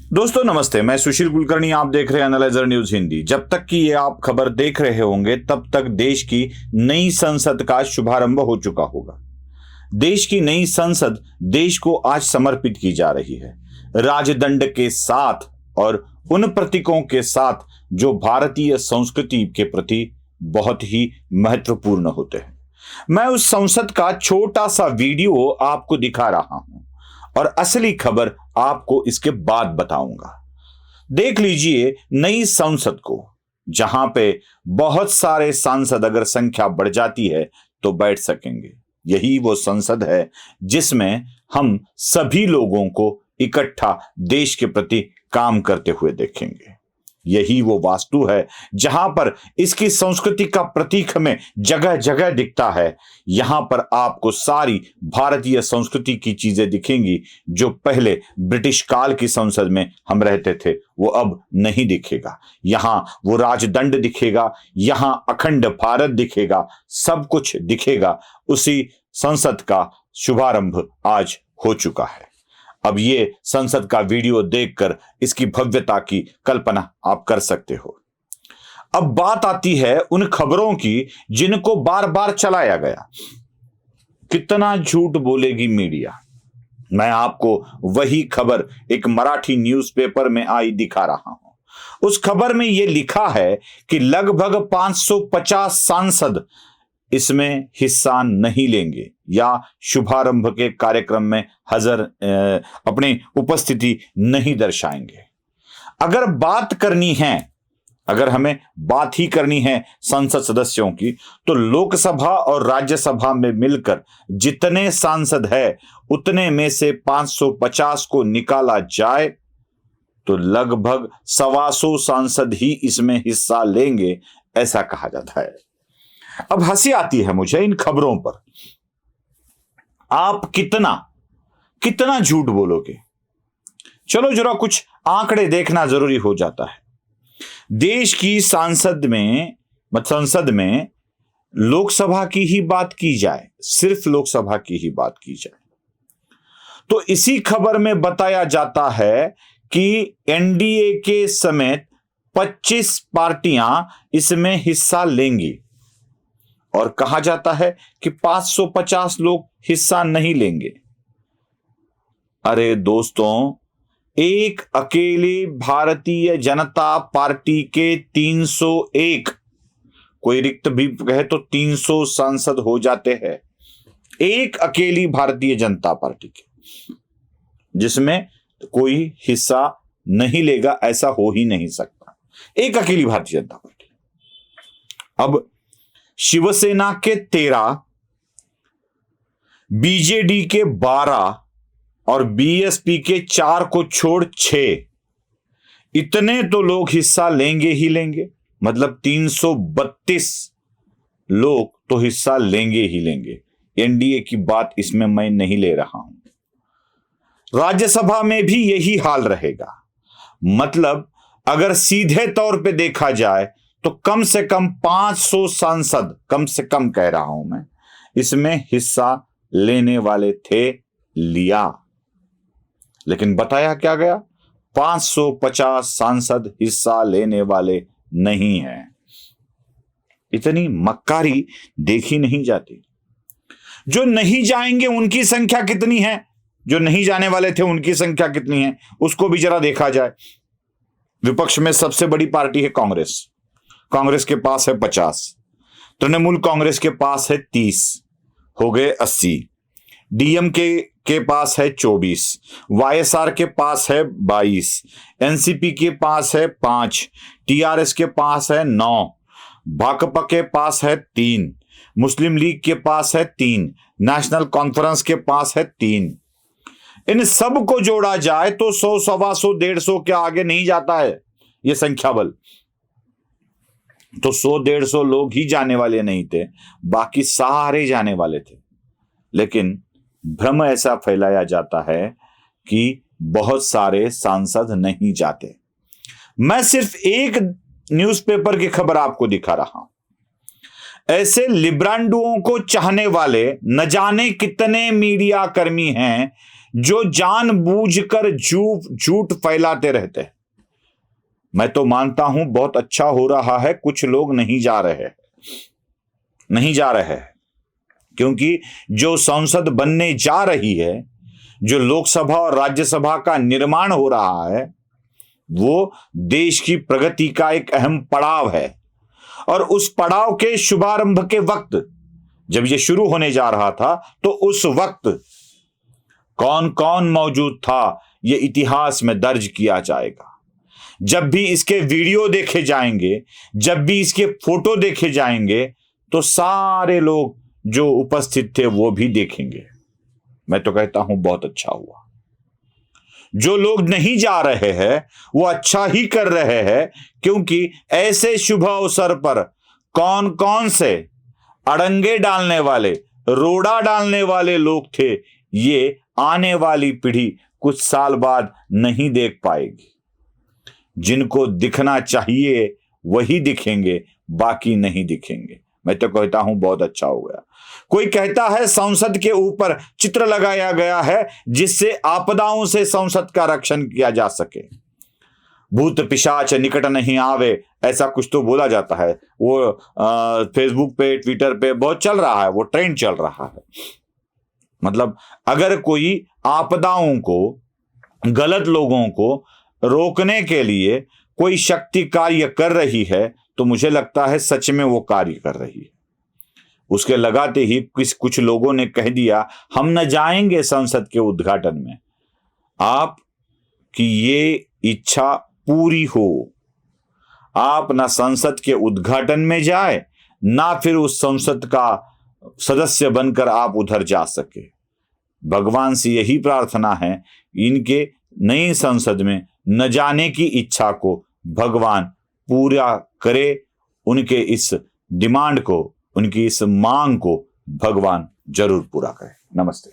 दोस्तों नमस्ते, मैं सुशील कुलकर्णी। आप देख रहे हैं एनालाइजर न्यूज हिंदी। जब तक कि ये आप खबर देख रहे होंगे तब तक देश की नई संसद का शुभारंभ हो चुका होगा। देश की नई संसद देश को आज समर्पित की जा रही है, राजदंड के साथ और उन प्रतीकों के साथ जो भारतीय संस्कृति के प्रति बहुत ही महत्वपूर्ण होते हैं। मैं उस संसद का छोटा सा वीडियो आपको दिखा रहा हूं और असली खबर आपको इसके बाद बताऊंगा। देख लीजिए नई संसद को, जहां पे बहुत सारे सांसद अगर संख्या बढ़ जाती है तो बैठ सकेंगे। यही वो संसद है जिसमें हम सभी लोगों को इकट्ठा देश के प्रति काम करते हुए देखेंगे। यही वो वास्तु है जहां पर इसकी संस्कृति का प्रतीक हमें जगह जगह दिखता है। यहां पर आपको सारी भारतीय संस्कृति की चीजें दिखेंगी जो पहले ब्रिटिश काल की संसद में हम रहते थे, वो अब नहीं दिखेगा। यहां वो राजदंड दिखेगा, यहां अखंड भारत दिखेगा, सब कुछ दिखेगा। उसी संसद का शुभारंभ आज हो चुका है। अब ये संसद का वीडियो देखकर इसकी भव्यता की कल्पना आप कर सकते हो। अब बात आती है उन खबरों की जिनको बार बार चलाया गया। कितना झूठ बोलेगी मीडिया। मैं आपको वही खबर एक मराठी न्यूज़पेपर में आई दिखा रहा हूं। उस खबर में यह लिखा है कि लगभग 550 सांसद इसमें हिस्सा नहीं लेंगे या शुभारंभ के कार्यक्रम में अपनी उपस्थिति नहीं दर्शाएंगे। अगर हमें बात ही करनी है संसद सदस्यों की, तो लोकसभा और राज्यसभा में मिलकर जितने सांसद है उतने में से 550 को निकाला जाए तो लगभग 125 सांसद ही इसमें हिस्सा लेंगे, ऐसा कहा जाता है। अब हंसी आती है मुझे इन खबरों पर। आप कितना झूठ बोलोगे। चलो जरा कुछ आंकड़े देखना जरूरी हो जाता है। देश की संसद में लोकसभा की ही बात की जाए, सिर्फ लोकसभा की ही बात की जाए, तो इसी खबर में बताया जाता है कि एनडीए के समेत 25 पार्टियां इसमें हिस्सा लेंगी और कहा जाता है कि 550 लोग हिस्सा नहीं लेंगे। अरे दोस्तों, एक अकेली भारतीय जनता पार्टी के 301, कोई रिक्त भी कहे तो 300 सांसद हो जाते हैं। एक अकेली भारतीय जनता पार्टी के, जिसमें कोई हिस्सा नहीं लेगा, ऐसा हो ही नहीं सकता। एक अकेली भारतीय जनता पार्टी। अब शिवसेना के 13, बीजेडी के 12 और बीएसपी के 4 को छोड़ 6, इतने तो लोग हिस्सा लेंगे ही लेंगे। मतलब 332 लोग तो हिस्सा लेंगे ही लेंगे। एनडीए की बात इसमें मैं नहीं ले रहा हूं। राज्यसभा में भी यही हाल रहेगा। मतलब अगर सीधे तौर पे देखा जाए तो कम से कम 500 सांसद, कम से कम कह रहा हूं मैं, इसमें हिस्सा लेने वाले थे, लिया। लेकिन बताया क्या गया? 550 सांसद हिस्सा लेने वाले नहीं हैं। इतनी मक्कारी देखी नहीं जाती। जो नहीं जाएंगे उनकी संख्या कितनी है? जो नहीं जाने वाले थे उनकी संख्या कितनी है, उसको भी जरा देखा जाए। विपक्ष में सबसे बड़ी पार्टी है कांग्रेस के पास है 50, तृणमूल कांग्रेस के पास है 30, हो गए 80, डीएमके के पास है 24, वाईएसआर के पास है 22, एनसीपी के पास है 5, टीआरएस के पास है 9, भाकपा के पास है 3, मुस्लिम लीग के पास है 3, नेशनल कॉन्फ्रेंस के पास है 3। इन सब को जोड़ा जाए तो 100, 125, 150 के आगे नहीं जाता है यह संख्या बल। तो 100, 150 लोग ही जाने वाले नहीं थे, बाकी सारे जाने वाले थे। लेकिन भ्रम ऐसा फैलाया जाता है कि बहुत सारे सांसद नहीं जाते। मैं सिर्फ एक न्यूज़पेपर की खबर आपको दिखा रहा हूं। ऐसे लिब्रांडुओं को चाहने वाले न जाने कितने मीडिया कर्मी हैं जो जानबूझकर झूठ फैलाते रहते हैं। मैं तो मानता हूं बहुत अच्छा हो रहा है, कुछ लोग नहीं जा रहे हैं, क्योंकि जो संसद बनने जा रही है, जो लोकसभा और राज्यसभा का निर्माण हो रहा है, वो देश की प्रगति का एक अहम पड़ाव है। और उस पड़ाव के शुभारंभ के वक्त, जब ये शुरू होने जा रहा था, तो उस वक्त कौन कौन मौजूद था, ये इतिहास में दर्ज किया जाएगा। जब भी इसके वीडियो देखे जाएंगे, जब भी इसके फोटो देखे जाएंगे, तो सारे लोग जो उपस्थित थे वो भी देखेंगे। मैं तो कहता हूं बहुत अच्छा हुआ। जो लोग नहीं जा रहे हैं वो अच्छा ही कर रहे हैं, क्योंकि ऐसे शुभ अवसर पर कौन कौन से अड़ंगे डालने वाले, रोड़ा डालने वाले लोग थे, ये आने वाली पीढ़ी कुछ साल बाद नहीं देख पाएगी। जिनको दिखना चाहिए वही दिखेंगे, बाकी नहीं दिखेंगे। मैं तो कहता हूं बहुत अच्छा हो गया। कोई कहता है संसद के ऊपर चित्र लगाया गया है जिससे आपदाओं से संसद का रक्षण किया जा सके। भूत पिशाच निकट नहीं आवे, ऐसा कुछ तो बोला जाता है। वो फेसबुक पे, ट्विटर पे बहुत चल रहा है, वो ट्रेंड चल रहा है। मतलब अगर कोई आपदाओं को, गलत लोगों को रोकने के लिए कोई शक्ति कार्य कर रही है, तो मुझे लगता है सच में वो कार्य कर रही है। उसके लगाते ही कुछ लोगों ने कह दिया हम न जाएंगे संसद के उद्घाटन में। आप की ये इच्छा पूरी हो, आप ना संसद के उद्घाटन में जाए, ना फिर उस संसद का सदस्य बनकर आप उधर जा सके। भगवान से यही प्रार्थना है, इनके नई संसद में न जाने की इच्छा को भगवान पूरा करे। उनके इस डिमांड को, उनकी इस मांग को भगवान जरूर पूरा करे। नमस्ते।